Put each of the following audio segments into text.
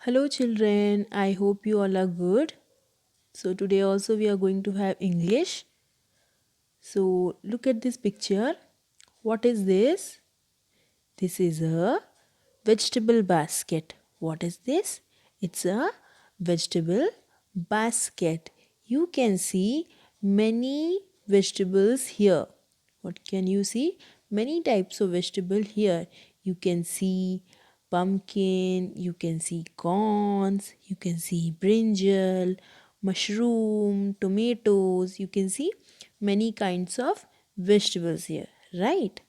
Hello children, I hope you all are good. So today also we are going to have English. So look at this picture. What is this? This is a vegetable basket. What is this? It's a vegetable basket. You can see many vegetables here. What can you see? Many types of vegetable here. You can see pumpkin, you can see corns, you can see brinjal, mushroom, tomatoes. You can see many kinds of vegetables here, right?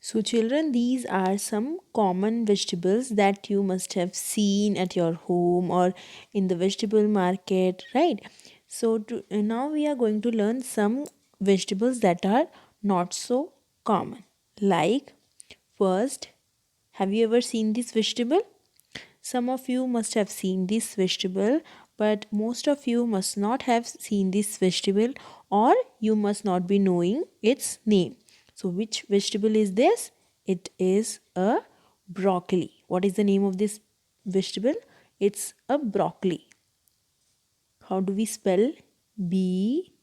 So, children, these are some common vegetables that you must have seen at your home or in the vegetable market, right? So, now we are going to learn some vegetables that are not so common. Like, first, have you ever seen this vegetable? Some of you must have seen this vegetable, but most of you must not have seen this vegetable or you must not be knowing its name. So, which vegetable is this? It is a broccoli. What is the name of this vegetable? It's a broccoli. How do we spell? B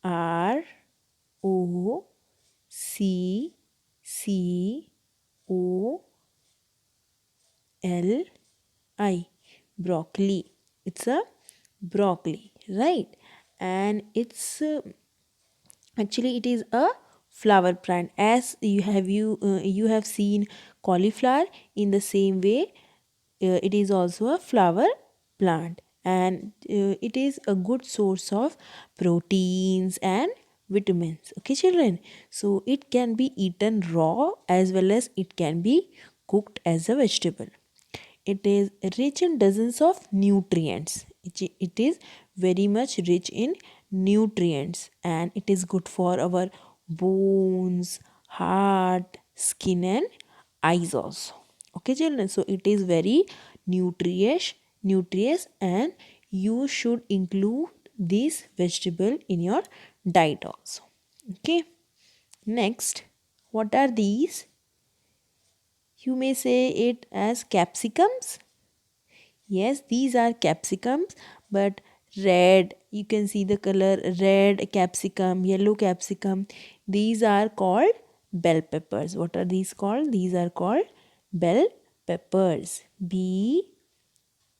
R O C C O L I, broccoli. It's a broccoli, right? And it's actually it is a flower plant. As you have seen cauliflower, in the same way it is also a flower plant, and it is a good source of proteins and vitamins. Okay, children. So it can be eaten raw as well as it can be cooked as a vegetable. It is rich in dozens of nutrients. It is very much rich in nutrients, and it is good for our bones, heart, skin, and eyes also. Okay, children. So it is very nutritious, and you should include this vegetable in your diet also. Okay. Next, what are these? You may say it as capsicums. Yes, these are capsicums, but red. You can see the color red capsicum, yellow capsicum. These are called bell peppers. What are these called? These are called bell peppers. B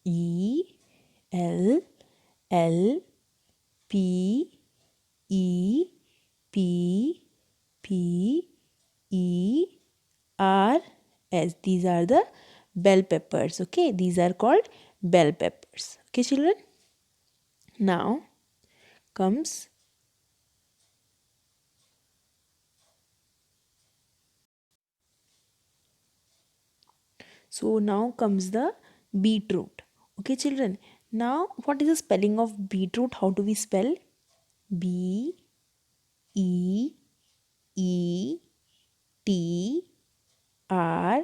E L L P E P P E R S. These are the bell peppers. Okay, these are called bell peppers. Okay, children. Now comes now comes the beetroot. Okay, children. Now, what is the spelling of beetroot? How do we spell? B E E T R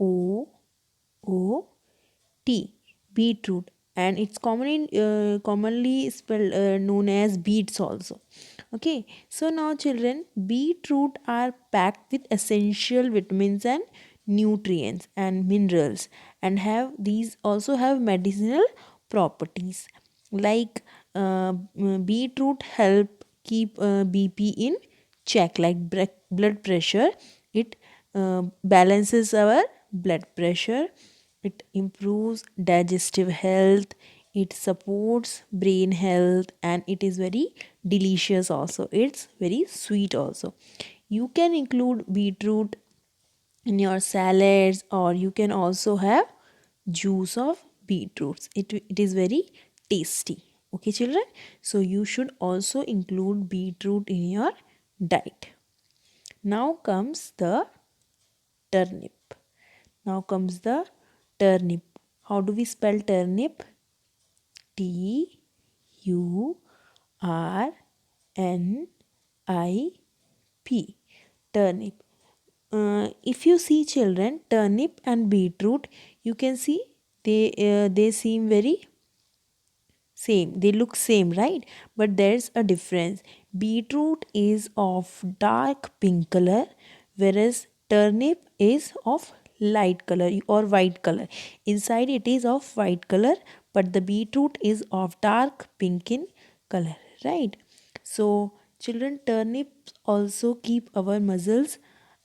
O O T, beetroot, and it's commonly spelled known as beets also. Okay, so now children, beetroot are packed with essential vitamins and nutrients and minerals, and have these also have medicinal properties. Like beetroot help keep BP in check, like blood pressure. It balances our blood pressure. It improves digestive health, it supports brain health, and it is very delicious also. It's very sweet also. You can include beetroot in your salads, or you can also have juice of beetroots. It is very tasty. Okay, children. So you should also include beetroot in your diet. Now comes the turnip. Now comes the turnip. How do we spell turnip? T U R N I P. Turnip. If you see children, turnip and beetroot, you can see they seem very same. They look same, right? But there's a difference. Beetroot is of dark pink color, whereas turnip is of light color or white color. Inside it is of white color, but the beetroot is of dark pink in color, right? So, children, turnips also keep our muscles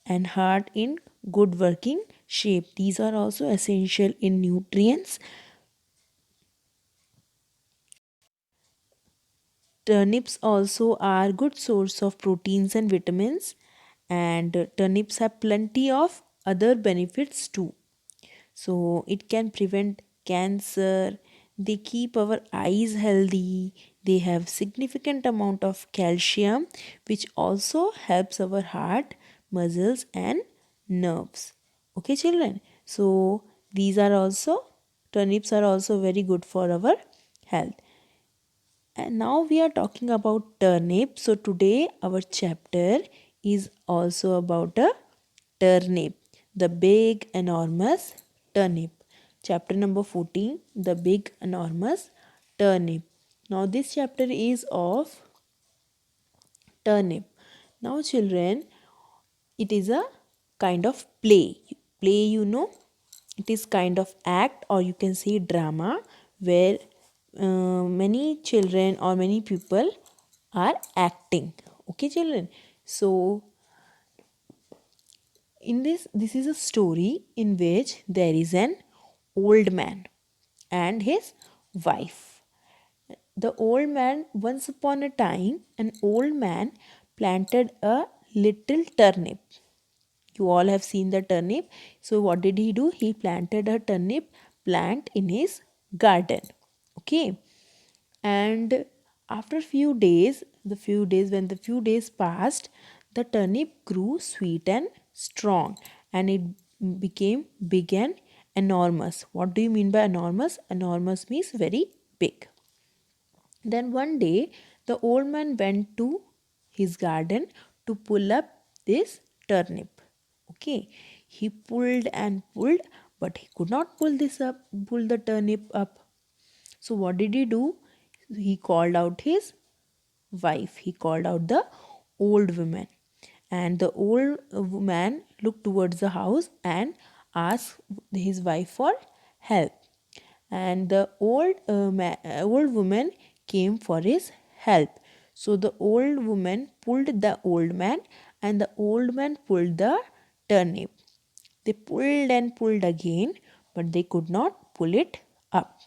and heart in good working shape. These are also essential in nutrients. Turnips also are good source of proteins and vitamins, and turnips have plenty of other benefits too. So it can prevent cancer, they keep our eyes healthy, they have significant amount of calcium which also helps our heart, muscles and nerves. Okay children, so these are also, turnips are also very good for our health. And now we are talking about turnip. So today our chapter is also about a turnip, the big enormous turnip. Chapter number 14, the big enormous turnip. Now this chapter is of turnip. Now children, it is a kind of play. Play, you know, it is kind of act or you can say drama where many children or many people are acting. Okay children, so in this is a story in which there is an old man and his wife. The old man, once upon a time an old man planted a little turnip. You all have seen the turnip. So what did he do? He planted a turnip plant in his garden. Okay. And after when the few days passed, the turnip grew sweet and strong, and it became big and enormous. What do you mean by enormous? Enormous means very big. Then one day, the old man went to his garden to pull up this turnip. Okay, he pulled and pulled, but he could not pull the turnip up. So what did he do? He called out his wife. He called out the old woman. And the old man looked towards the house and asked his wife for help. And the old woman came for his help. So the old woman pulled the old man, and the old man pulled the turnip. They pulled and pulled again, but they could not pull it up.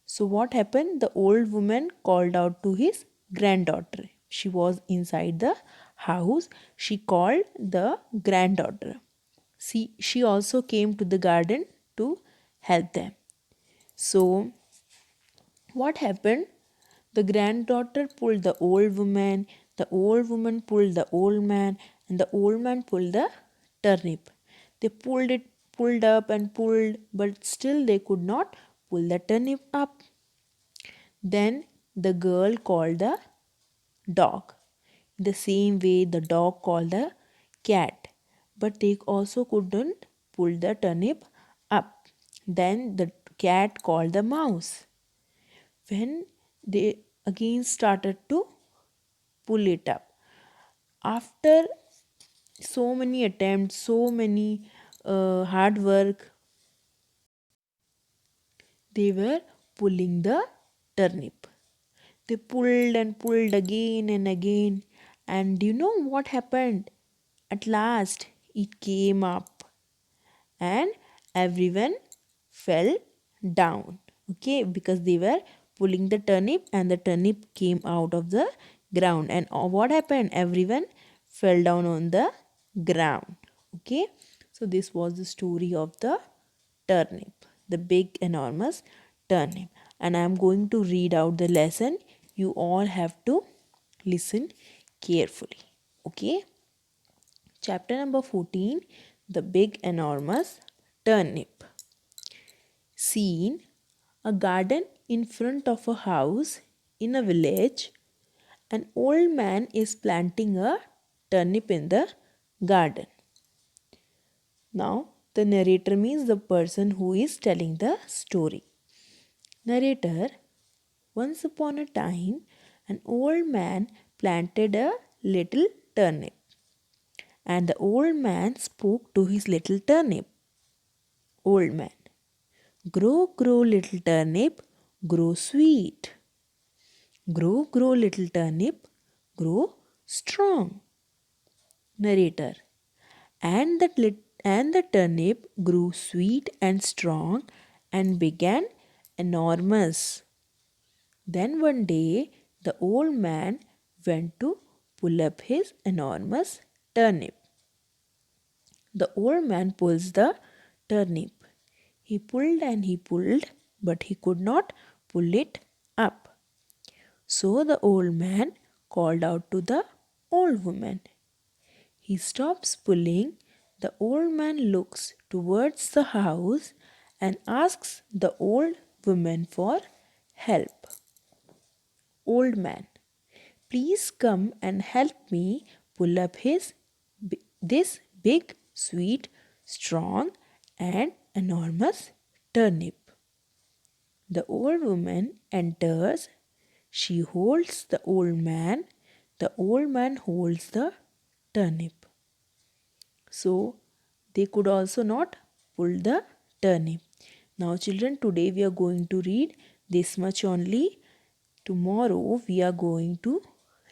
So, what happened? The old woman called out to his granddaughter. She was inside the house. She called the granddaughter. She also came to the garden to help them. So, what happened? The granddaughter pulled the old woman pulled the old man, and the old man pulled the turnip. They pulled up and pulled, but still they could not pull the turnip up. Then the girl called the dog. The same way the dog called the cat, but they also couldn't pull the turnip up. Then the cat called the mouse. When they again started to pull it up, after so many attempts, so many hard work, they were pulling the turnip. They pulled and pulled again and again. And you know what happened? At last, it came up and everyone fell down. Okay, because they were pulling the turnip and the turnip came out of the ground. And what happened? Everyone fell down on the ground. Okay, so this was the story of the turnip, the big, enormous turnip. And I am going to read out the lesson. You all have to listen carefully. Okay, chapter number 14, the big, enormous turnip. Scene: a garden in front of a house in a village. An old man is planting a turnip in the garden. Now, the narrator means the person who is telling the story. Narrator: once upon a time, an old man planted a little turnip. And the old man spoke to his little turnip. Old man. Grow, grow, little turnip, grow sweet. Grow, grow, little turnip, grow strong. Narrator. And the turnip grew sweet and strong and began enormous. Then one day the old man went to pull up his enormous turnip. The old man pulls the turnip. He pulled and he pulled, but he could not pull it up. So the old man called out to the old woman. He stops pulling. The old man looks towards the house and asks the old woman for help. Old man, please come and help me pull up this big, sweet, strong, and enormous turnip. The old woman enters. She holds the old man. The old man holds the turnip. So they could also not pull the turnip. Now, children, today we are going to read this much only. Tomorrow we are going to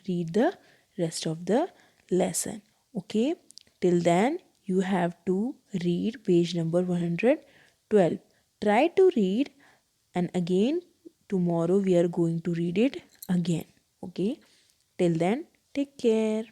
read the rest of the lesson. Okay, till then you have to read page number 112. Try to read, and again tomorrow we are going to read it again. Okay, till then take care.